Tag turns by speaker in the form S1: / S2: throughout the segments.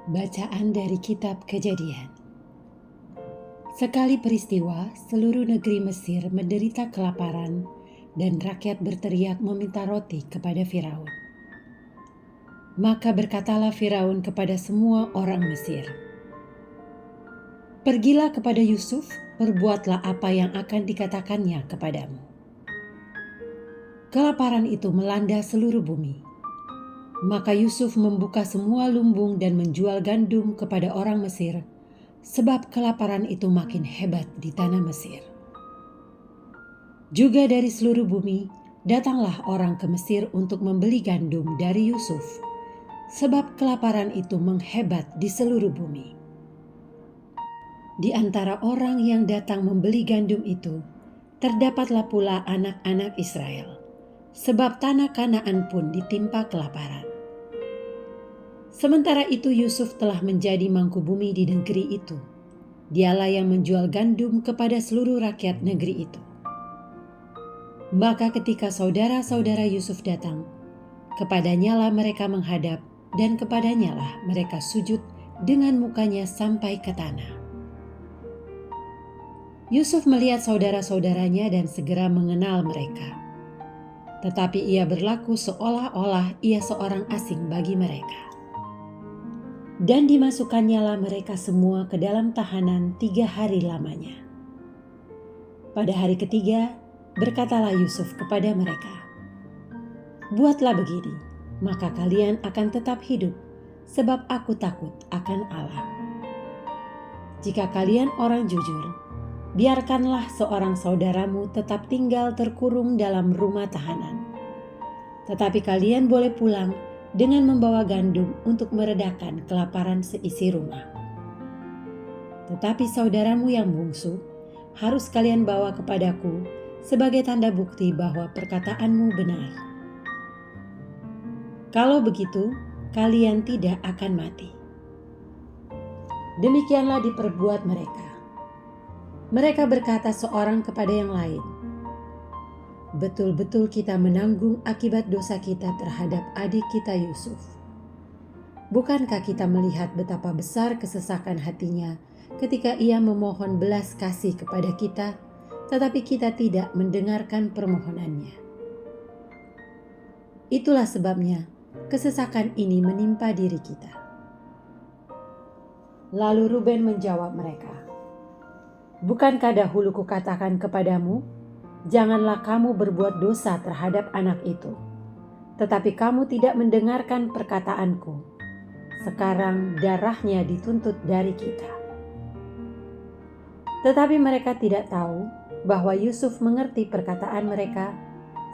S1: Bacaan dari Kitab Kejadian. Sekali peristiwa, seluruh negeri Mesir menderita kelaparan dan rakyat berteriak meminta roti kepada Firaun. Maka berkatalah Firaun kepada semua orang Mesir, "Pergilah kepada Yusuf, perbuatlah apa yang akan dikatakannya kepadamu." Kelaparan itu melanda seluruh bumi. Maka Yusuf membuka semua lumbung dan menjual gandum kepada orang Mesir, sebab kelaparan itu makin hebat di tanah Mesir. Juga dari seluruh bumi, datanglah orang ke Mesir untuk membeli gandum dari Yusuf, sebab kelaparan itu menghebat di seluruh bumi. Di antara orang yang datang membeli gandum itu, terdapatlah pula anak-anak Israel, sebab tanah Kanaan pun ditimpa kelaparan. Sementara itu Yusuf telah menjadi mangkubumi di negeri itu. Dialah yang menjual gandum kepada seluruh rakyat negeri itu. Maka ketika saudara-saudara Yusuf datang, kepadanyalah mereka menghadap dan kepadanyalah mereka sujud dengan mukanya sampai ke tanah. Yusuf melihat saudara-saudaranya dan segera mengenal mereka. Tetapi ia berlaku seolah-olah ia seorang asing bagi mereka. Dan dimasukannyalah mereka semua ke dalam tahanan 3 hari lamanya. Pada hari ketiga, berkatalah Yusuf kepada mereka, "Buatlah begini, maka kalian akan tetap hidup, sebab aku takut akan Allah. Jika kalian orang jujur, biarkanlah seorang saudaramu tetap tinggal terkurung dalam rumah tahanan. Tetapi kalian boleh pulang dengan membawa gandum untuk meredakan kelaparan seisi rumah. Tetapi saudaramu yang bungsu harus kalian bawa kepadaku sebagai tanda bukti bahwa perkataanmu benar. Kalau begitu, kalian tidak akan mati." Demikianlah diperbuat mereka. Mereka berkata seorang kepada yang lain, "Betul-betul kita menanggung akibat dosa kita terhadap adik kita Yusuf. Bukankah kita melihat betapa besar kesesakan hatinya ketika ia memohon belas kasih kepada kita, tetapi kita tidak mendengarkan permohonannya. Itulah sebabnya kesesakan ini menimpa diri kita." Lalu Ruben menjawab mereka, "Bukankah dahulu kukatakan kepadamu, janganlah kamu berbuat dosa terhadap anak itu. Tetapi kamu tidak mendengarkan perkataanku. Sekarang darahnya dituntut dari kita." Tetapi mereka tidak tahu bahwa Yusuf mengerti perkataan mereka,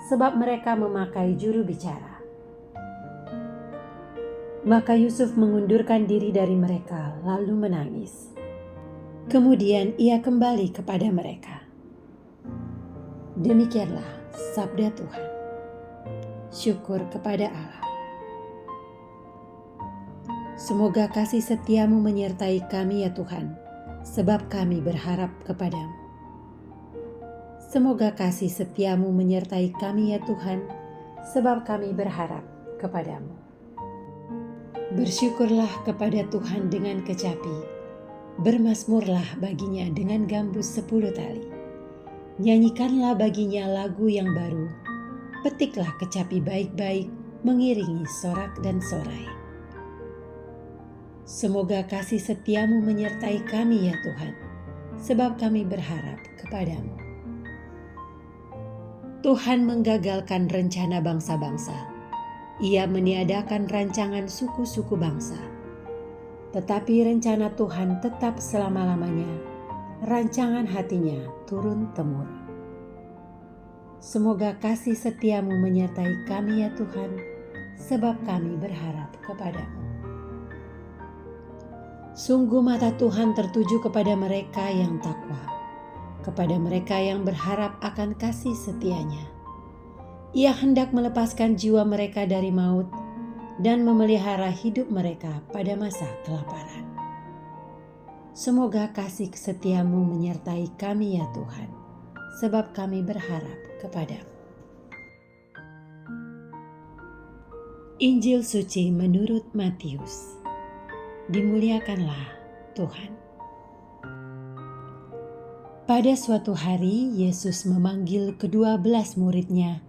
S1: sebab mereka memakai juru bicara. Maka Yusuf mengundurkan diri dari mereka lalu menangis. Kemudian ia kembali kepada mereka. Demikianlah sabda Tuhan. Syukur kepada Allah. Semoga kasih setiamu menyertai kami ya Tuhan, sebab kami berharap kepadamu. Semoga kasih setiamu menyertai kami ya Tuhan, sebab kami berharap kepadamu. Bersyukurlah kepada Tuhan dengan kecapi, bermazmurlah baginya dengan gambus 10 tali. Nyanyikanlah baginya lagu yang baru, petiklah kecapi baik-baik, mengiringi sorak dan sorai. Semoga kasih setiamu menyertai kami ya Tuhan, sebab kami berharap kepadamu. Tuhan menggagalkan rencana bangsa-bangsa. Ia meniadakan rancangan suku-suku bangsa. Tetapi rencana Tuhan tetap selama-lamanya, rancangan hatinya turun-temurun. Semoga kasih setiamu menyertai kami ya Tuhan, sebab kami berharap kepadamu. Sungguh mata Tuhan tertuju kepada mereka yang takwa, kepada mereka yang berharap akan kasih setianya. Ia hendak melepaskan jiwa mereka dari maut dan memelihara hidup mereka pada masa kelaparan. Semoga kasih setiamu menyertai kami ya Tuhan, sebab kami berharap kepadamu. Injil Suci menurut Matius. dimuliakanlah Tuhan. Pada suatu hari, Yesus memanggil ke-12 murid-Nya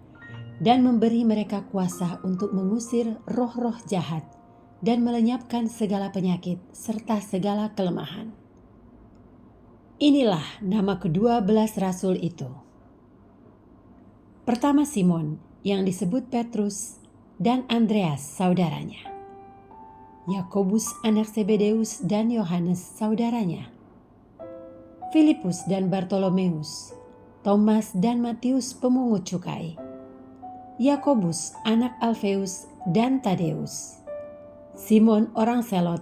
S1: dan memberi mereka kuasa untuk mengusir roh-roh jahat dan melenyapkan segala penyakit serta segala kelemahan. Inilah nama ke-12 rasul itu. Pertama Simon, yang disebut Petrus, dan Andreas saudaranya. Yakobus anak Zebedeus dan Yohanes saudaranya. Filipus dan Bartolomeus, Thomas dan Matius pemungut cukai, Yakobus anak Alfeus dan Tadeus, Simon orang Selot,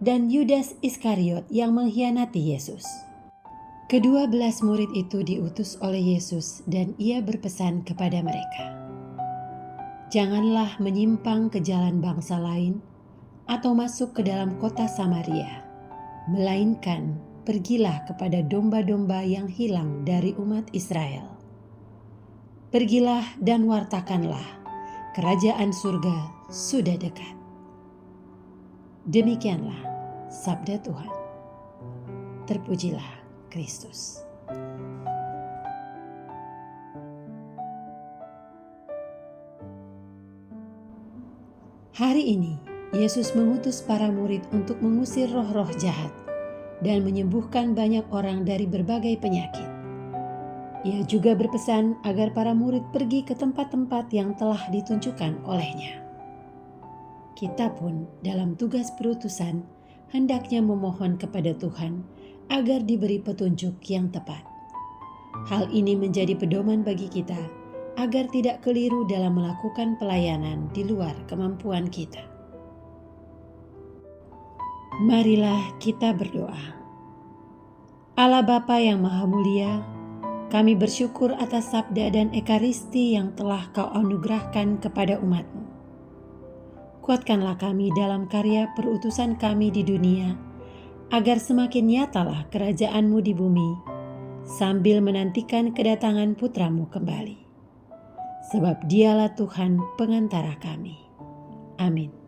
S1: dan Yudas Iskariot yang mengkhianati Yesus. Ke-12 murid itu diutus oleh Yesus dan ia berpesan kepada mereka, "Janganlah menyimpang ke jalan bangsa lain atau masuk ke dalam kota Samaria, melainkan pergilah kepada domba-domba yang hilang dari umat Israel. Pergilah dan wartakanlah, kerajaan surga sudah dekat." Demikianlah sabda Tuhan. Terpujilah Kristus. Hari ini, Yesus mengutus para murid untuk mengusir roh-roh jahat dan menyembuhkan banyak orang dari berbagai penyakit. Ia juga berpesan agar para murid pergi ke tempat-tempat yang telah ditunjukkan olehnya. Kita pun dalam tugas perutusan hendaknya memohon kepada Tuhan agar diberi petunjuk yang tepat. Hal ini menjadi pedoman bagi kita agar tidak keliru dalam melakukan pelayanan di luar kemampuan kita. Marilah kita berdoa. Allah Bapa yang Maha Mulia, kami bersyukur atas sabda dan ekaristi yang telah Kau anugerahkan kepada umat-Mu. Kuatkanlah kami dalam karya perutusan kami di dunia, agar semakin nyatalah kerajaan-Mu di bumi, sambil menantikan kedatangan Putra-Mu kembali. Sebab Dialah Tuhan pengantara kami. Amin.